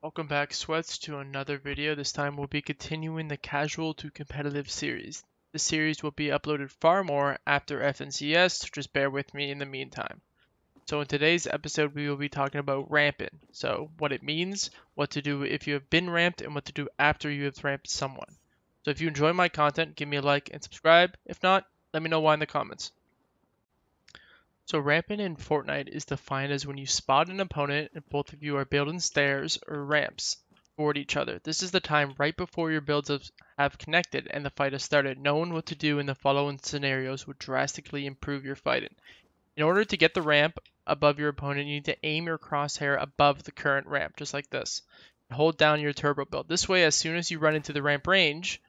Welcome back, Sweats, to another video. This time we'll be continuing the casual to competitive series. This series will be uploaded far more after FNCS, so just bear with me in the meantime. So in today's episode we will be talking about ramping. So what it means, what to do if you have been ramped, and what to do after you have ramped someone. So if you enjoy my content, give me a like and subscribe. If not, let me know why in the comments. So ramping in Fortnite is defined as when you spot an opponent and both of you are building stairs or ramps toward each other. This is the time right before your builds have connected and the fight has started. Knowing what to do in the following scenarios would drastically improve your fighting. In order to get the ramp above your opponent, you need to aim your crosshair above the current ramp, just like this. Hold down your turbo build. This way, as soon as you run into the ramp range,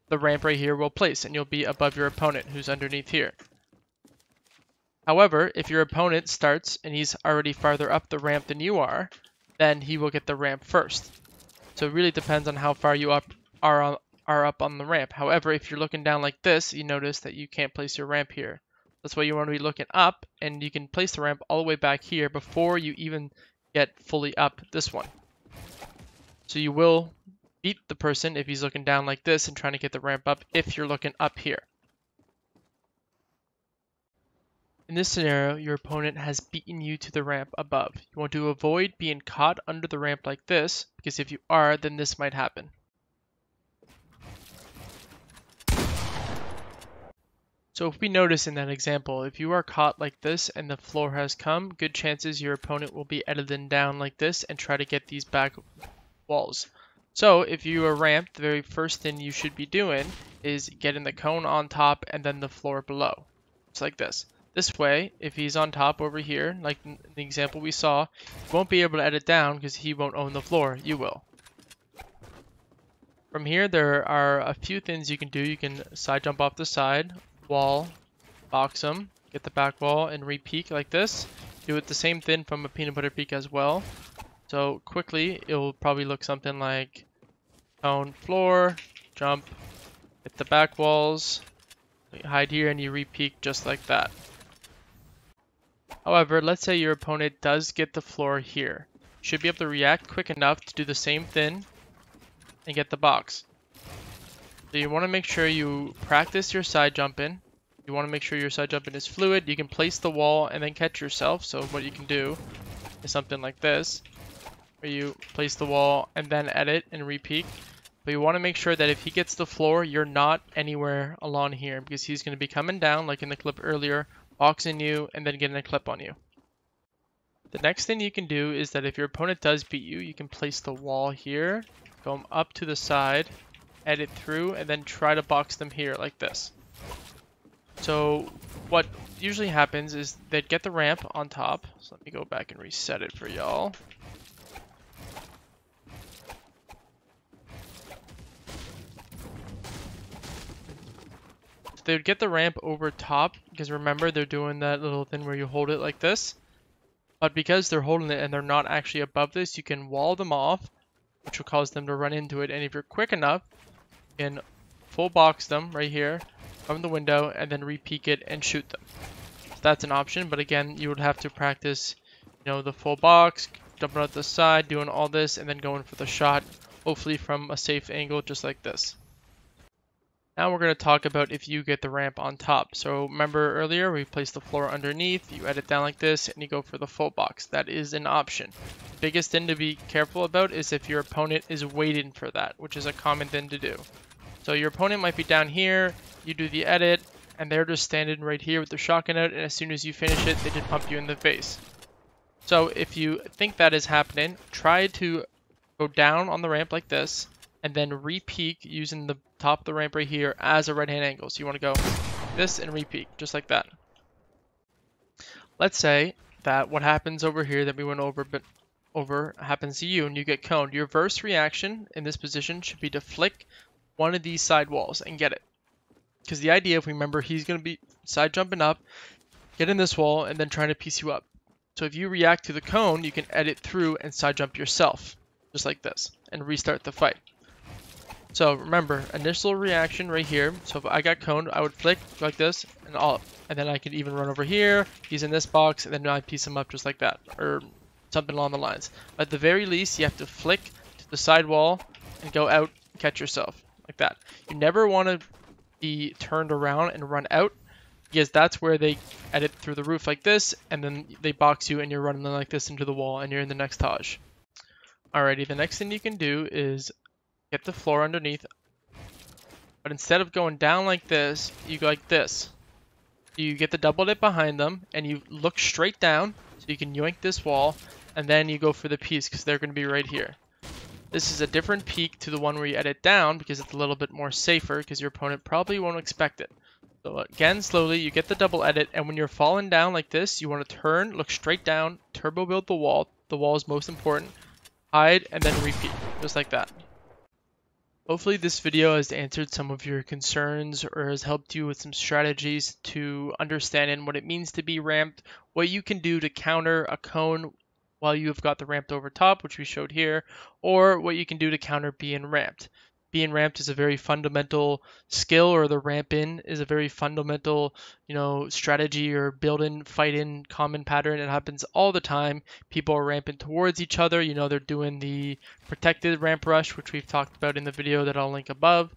the ramp right here will place and you'll be above your opponent who's underneath here. However, if your opponent starts and he's already farther up the ramp than you are, then he will get the ramp first. So it really depends on how far you are up on the ramp. However, if you're looking down like this, you notice that you can't place your ramp here. That's why you want to be looking up, and you can place the ramp all the way back here before you even get fully up this one. So you will beat the person if he's looking down like this and trying to get the ramp up if you're looking up here. In this scenario, your opponent has beaten you to the ramp above. You want to avoid being caught under the ramp like this, because if you are, then this might happen. So if we notice in that example, if you are caught like this and the floor has come, good chances your opponent will be editing down like this and try to get these back walls. So if you are ramped, the very first thing you should be doing is getting the cone on top and then the floor below. Just like this. This way, if he's on top over here, like in the example we saw, you won't be able to edit down because he won't own the floor. You will. From here, there are a few things you can do. You can side jump off the side, wall, box him, get the back wall, and re-peek like this. Do it the same thing from a peanut butter peek as well. So quickly, it will probably look something like cone, floor, jump, hit the back walls, hide here, and you re-peek just like that. However, let's say your opponent does get the floor here. You should be able to react quick enough to do the same thing and get the box. So you want to make sure you practice your side jumping. You want to make sure your side jumping is fluid. You can place the wall and then catch yourself. So what you can do is something like this, where you place the wall and then edit and re-peek. But you want to make sure that if he gets the floor, you're not anywhere along here, because he's going to be coming down like in the clip earlier, boxing you, and then getting a clip on you. The next thing you can do is that if your opponent does beat you, you can place the wall here, go up to the side, edit through, and then try to box them here like this. So what usually happens is they'd get the ramp on top. So let me go back and reset it for y'all. They would get the ramp over top, because remember, they're doing that little thing where you hold it like this. But because they're holding it and they're not actually above this, you can wall them off, which will cause them to run into it. And if you're quick enough, you can full box them right here from the window and then re-peek it and shoot them. So that's an option, but again, you would have to practice, the full box, jumping out the side, doing all this, and then going for the shot, hopefully from a safe angle just like this. Now we're going to talk about if you get the ramp on top. So remember earlier we placed the floor underneath, you edit down like this, and you go for the full box. That is an option. The biggest thing to be careful about is if your opponent is waiting for that, which is a common thing to do. So your opponent might be down here, you do the edit, and they're just standing right here with their shotgun out, and as soon as you finish it, they just pump you in the face. So if you think that is happening, try to go down on the ramp like this, and then re-peek using the top of the ramp right here as a right-hand angle. So you want to go this and re-peek, just like that. Let's say that what happens over here that we went over happens to you and you get coned. Your first reaction in this position should be to flick one of these side walls and get it. Because the idea, if we remember, he's going to be side jumping up, get in this wall, and then trying to piece you up. So if you react to the cone, you can edit through and side jump yourself, just like this, and restart the fight. So remember, initial reaction right here. So if I got coned, I would flick like this and all up. And then I could even run over here. He's in this box, and then I piece him up just like that. Or something along the lines. At the very least, you have to flick to the side wall and go out and catch yourself like that. You never want to be turned around and run out, because that's where they edit through the roof like this, and then they box you and you're running like this into the wall and you're in the next Taj. Alrighty, the next thing you can do is get the floor underneath, but instead of going down like this, you go like this. You get the double dip behind them and you look straight down so you can yoink this wall, and then you go for the piece because they're going to be right here. This is a different peek to the one where you edit down because it's a little bit more safer because your opponent probably won't expect it. So again, slowly, you get the double edit, and when you're falling down like this, you want to turn, look straight down, turbo build the wall. The wall is most important. Hide, and then repeat, just like that. Hopefully this video has answered some of your concerns or has helped you with some strategies to understand what it means to be ramped, what you can do to counter a cone while you have got the ramped over top, which we showed here, or what you can do to counter being ramped. Being ramped is a very fundamental skill, or the ramp in is a very fundamental, strategy or build in, fight in common pattern. It happens all the time. People are ramping towards each other. They're doing the protected ramp rush, which we've talked about in the video that I'll link above.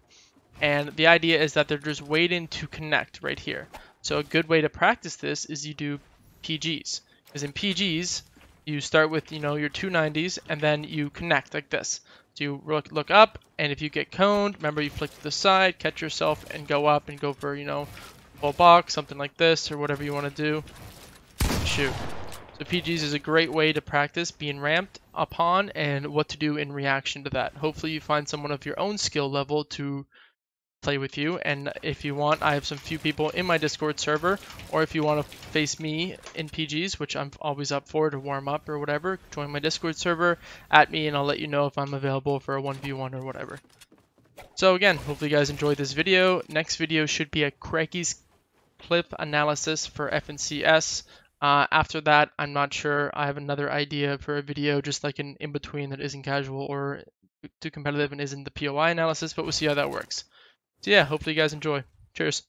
And the idea is that they're just waiting to connect right here. So a good way to practice this is you do PGs. Because in PGs, you start with, your 290s and then you connect like this. So you look up, and if you get coned, remember you flick to the side, catch yourself, and go up and go for, full box, something like this, or whatever you want to do. Shoot. So PGs is a great way to practice being ramped upon and what to do in reaction to that. Hopefully you find someone of your own skill level to play with you, and if you want, I have some few people in my Discord server, or if you want to face me in PGs, which I'm always up for to warm up or whatever, join my Discord server, at me, and I'll let you know if I'm available for a 1v1 or whatever. So again, hopefully you guys enjoyed this video. Next video should be a Crikey's clip analysis for FNCS. After that, I'm not sure. I have another idea for a video, just like an in-between that isn't casual or too competitive and isn't the POI analysis, but we'll see how that works. So yeah, hopefully you guys enjoy. Cheers.